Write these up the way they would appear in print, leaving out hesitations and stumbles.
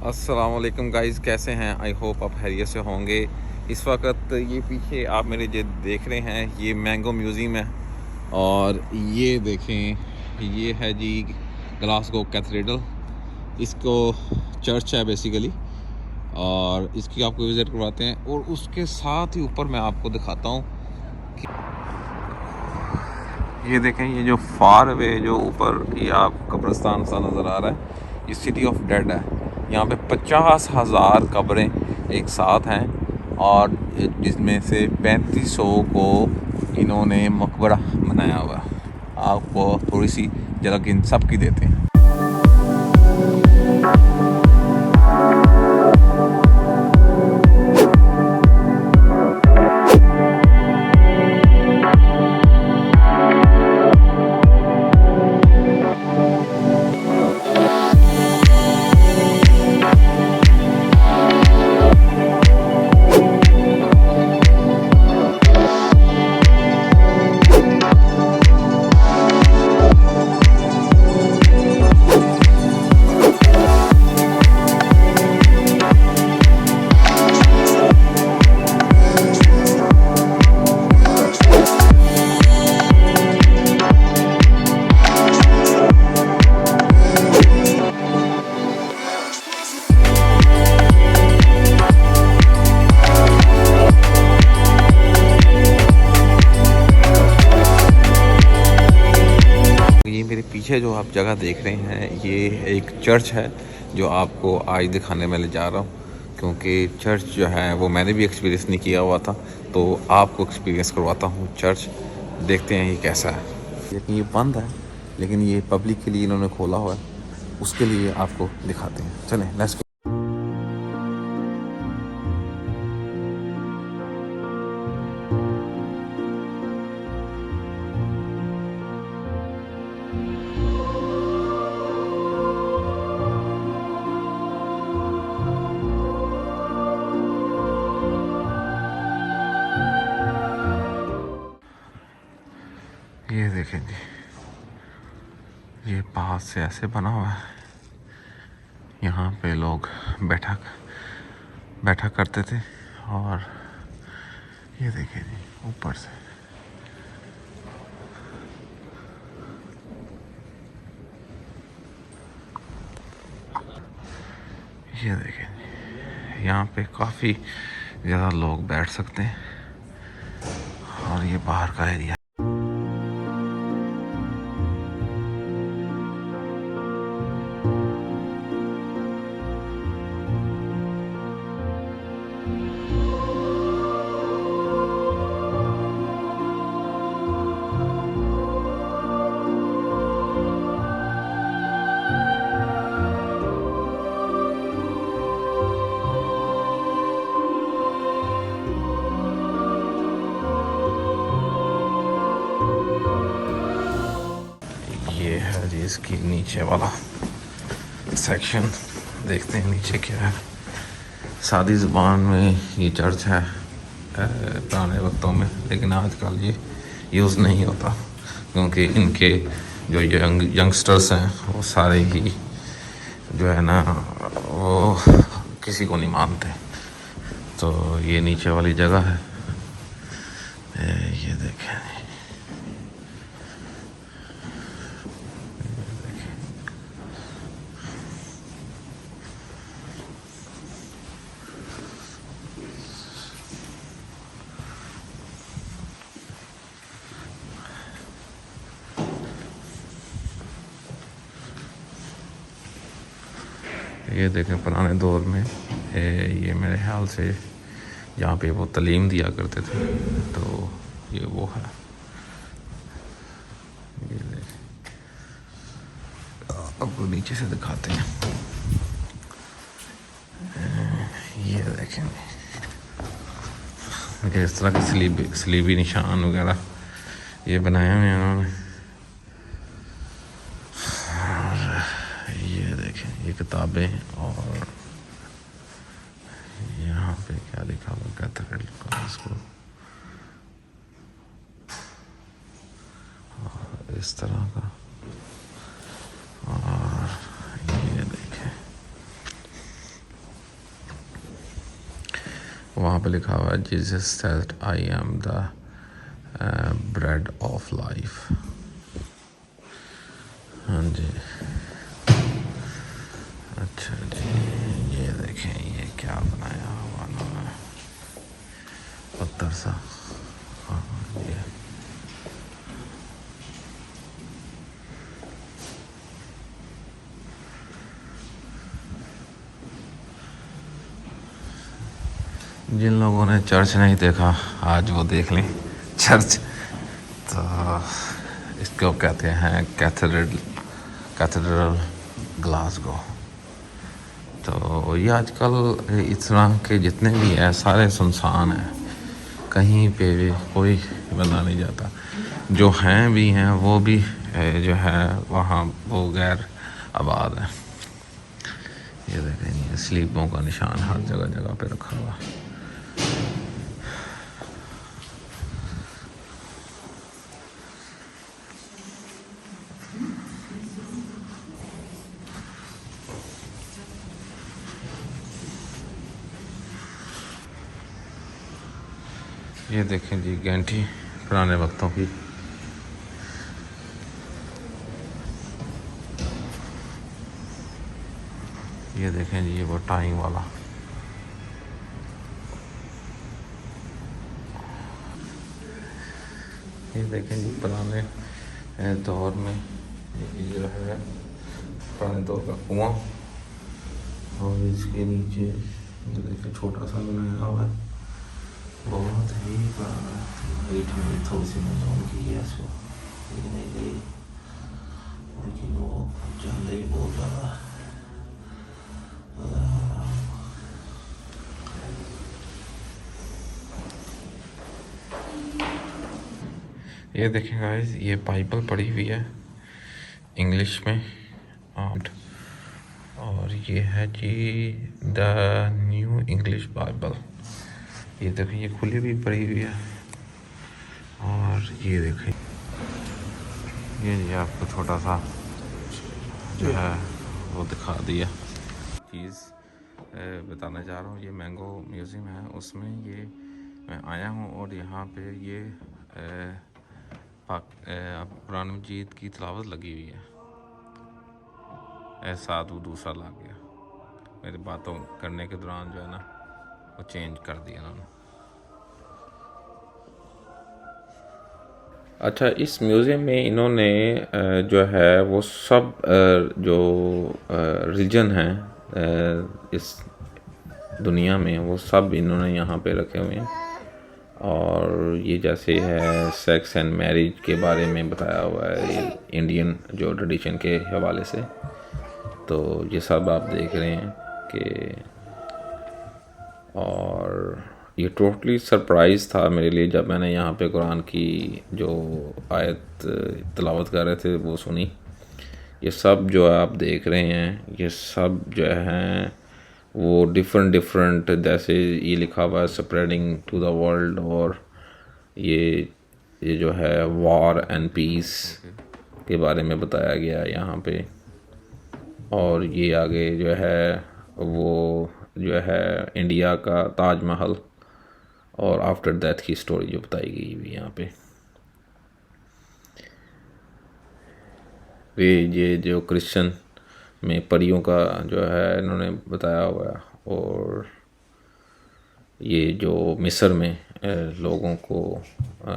अस्सलाम-ओ-अलैकुम guys, कैसे हैं? I hope आप खैरियत से होंगे। इस वक्त ये पीछे आप मेरे जो देख रहे हैं ये मैंगो म्यूज़ियम है। और ये देखें, ये है जी ग्लासगो कैथेड्रल। इसको चर्च है बेसिकली, और इसकी आपको विज़िट करवाते हैं। और उसके साथ ही ऊपर मैं आपको दिखाता हूँ कि ये देखें, ये जो फार वे जो ऊपर ये आप कब्रिस्तान सा नज़र आ रहा है, ये सिटी ऑफ डेड है। यहाँ पे 50,000 कब्रें एक साथ हैं, और जिसमें से 3500 को इन्होंने मकबरा बनाया हुआ है। आपको थोड़ी सी झलक इन सब की देते हैं। ये मेरे पीछे जो आप जगह देख रहे हैं, ये एक चर्च है जो आपको आज दिखाने में ले जा रहा हूँ। क्योंकि चर्च जो है वो मैंने भी एक्सपीरियंस नहीं किया हुआ था, तो आपको एक्सपीरियंस करवाता हूँ चर्च। देखते हैं ये कैसा है। लेकिन ये बंद है, लेकिन ये पब्लिक के लिए इन्होंने खोला हुआ है, उसके लिए आपको दिखाते हैं। चलें, लेट्स गो। ये देखें जी, ये पास से ऐसे बना हुआ है। यहाँ पे लोग बैठा करते थे। और ये देखें जी, ऊपर से ये देखें जी, यहाँ पे काफ़ी ज़्यादा लोग बैठ सकते हैं। और ये बाहर का एरिया। ये है जी इसकी नीचे वाला सेक्शन। देखते हैं नीचे क्या है। सादी ज़ुबान में ये चर्च है पुराने वक्तों में, लेकिन आजकल ये यूज़ नहीं होता, क्योंकि इनके जो यंगस्टर्स हैं वो सारे ही जो है ना वो किसी को नहीं मानते। तो ये नीचे वाली जगह है, ये देखें। ये देखें, पुराने दौर में ये मेरे ख्याल से जहाँ पे वो तालीम दिया करते थे, तो ये वो है। ये देखें, आपको नीचे से दिखाते हैं। ये देखें, ये इस तरह के सलीबी निशान वगैरह ये बनाए हुए हैं उन्होंने। ये किताबें, और यहाँ पे क्या लिखा हुआ, कैथेड्रल ग्लासगो, और इस तरह का। और ये देखें, वहाँ पे लिखा हुआ है Jesus said I am the bread of life. हाँ जी, अच्छा जी, ये देखें ये क्या बनाया हुआ ना पत्थर सा। हाँ जिन लोगों ने चर्च नहीं देखा आज वो देख लें चर्च। तो इसको कहते हैं कैथेड्रल ग्लासगो। तो ये आजकल इस तरह के जितने भी हैं सारे सुनसान हैं, कहीं पे भी कोई बंदा नहीं जाता। जो हैं भी हैं वो भी जो है वहाँ वो गैर आबाद है। ये देखें ये स्लीपों का निशान हर जगह जगह पे रखा हुआ। ये देखें जी घंटी पुराने वक्तों की। ये देखें जी ये वो टाइम वाला। ये देखें जी पुराने दौर में ये जो है पुराने दौर का कुआं, और इसके नीचे ये देखें छोटा सा बनाया हुआ है, बहुत ही पुराना। हाइट में थोड़ी सी मैंने की है इसको, लेकिन वो जल्दी बहुत ज़्यादा। ये देखें गाइस ये बाइबल पड़ी हुई है इंग्लिश में, और ये है जी द न्यू इंग्लिश बाइबल। ये देखें ये खुली भी पड़ी हुई है। और ये देखें ये जी आपको छोटा सा जो है वो दिखा दिया चीज़ बताना चाह रहा हूँ। ये मैंगो म्यूज़ियम है, उसमें ये मैं आया हूँ और यहाँ पे ये कुरान मजीद की तिलावत लगी हुई है। साधु दूसरा ला गया मेरी बातों करने के दौरान जो है ना वो चेंज कर दिया उन्होंने। अच्छा इस म्यूज़ियम में इन्होंने जो है वो सब जो रिलीजन हैं इस दुनिया में वो सब इन्होंने यहाँ पे रखे हुए हैं। और ये जैसे है सेक्स एंड मैरिज के बारे में बताया हुआ है इंडियन जो ट्रेडिशन के हवाले से। तो ये सब आप देख रहे हैं कि, और ये टोटली सरप्राइज़ था मेरे लिए जब मैंने यहाँ पे कुरान की जो आयत तिलावत कर रहे थे वो सुनी। ये सब जो आप देख रहे हैं ये सब जो हैं वो डिफरेंट जैसे ये लिखा हुआ है स्प्रेडिंग टू द वर्ल्ड, और ये जो है वॉर एंड पीस के बारे में बताया गया है यहाँ पे। और ये आगे जो है वो जो है इंडिया का ताजमहल और आफ्टर डेथ की स्टोरी जो बताई गई हुई यहाँ पे। ये जो क्रिश्चियन में परियों का जो है इन्होंने बताया हुआ है। और ये जो मिस्र में लोगों को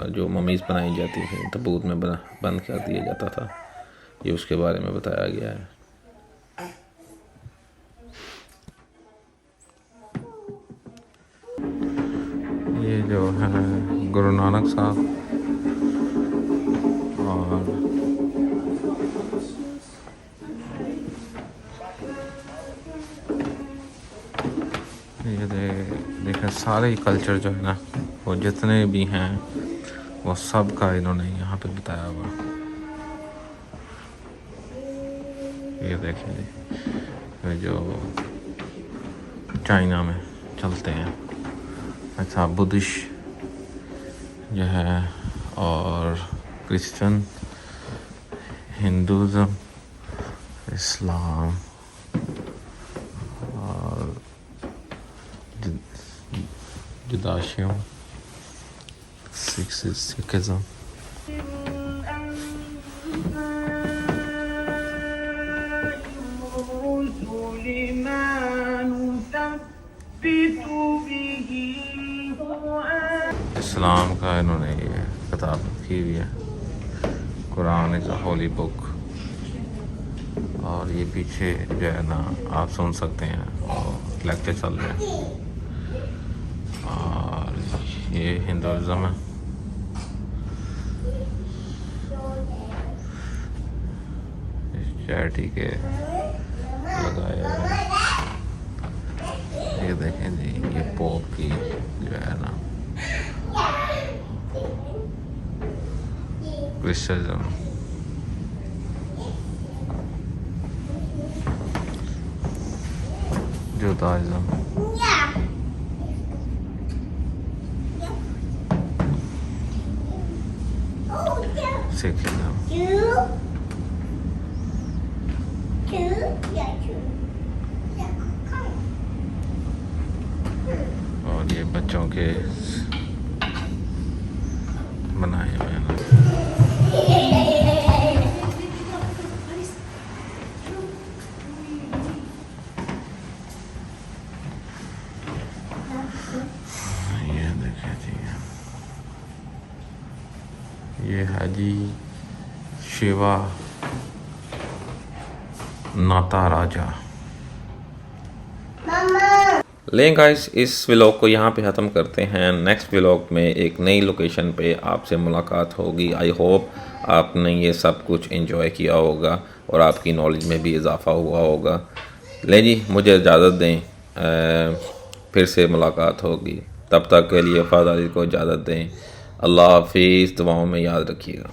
जो ममीज़ बनाई जाती थी तबूत में बंद कर दिया जाता था, ये उसके बारे में बताया गया है। ये जो है गुरु नानक साहब, और ये देखें सारे कल्चर जो है ना वो जितने भी हैं वो सब का इन्होंने यहाँ पे बताया हुआ। ये देखें ये जो चाइना में चलते हैं, अच्छा बुद्धिस्ट जो है, और क्रिश्चियन, हिंदुज़म, इस्लाम, और Judaism, Sikhism. इस्लाम का इन्होंने ये किताब की हुई है, Quran is a Holi book. और ये पीछे जो है ना आप सुन सकते हैं और लेक्चर चल रहे हैं। और ये हिंदुज़म है। चैरिटी के लगाए हुए हैं। ये देखें जी, ये पोप की जो है ना क्रिश्चियनिज्म, जुदाइज्म, सिखिज्म, और ये बच्चों के बनाए हुए हैं। ये देखिए जी, ये है जी शिवा नाता राजा। लें गाइस, इस व्लॉग को यहाँ पे ख़त्म करते हैं। नेक्स्ट व्लॉग में एक नई लोकेशन पे आपसे मुलाकात होगी। आई होप आपने ये सब कुछ एंजॉय किया होगा और आपकी नॉलेज में भी इजाफ़ा हुआ होगा। लें जी, मुझे इजाज़त दें, फिर से मुलाकात होगी। तब तक के लिए वफ़ादारी को इजाज़त दें। अल्लाह हाफिज़। दुआओं में याद रखिएगा।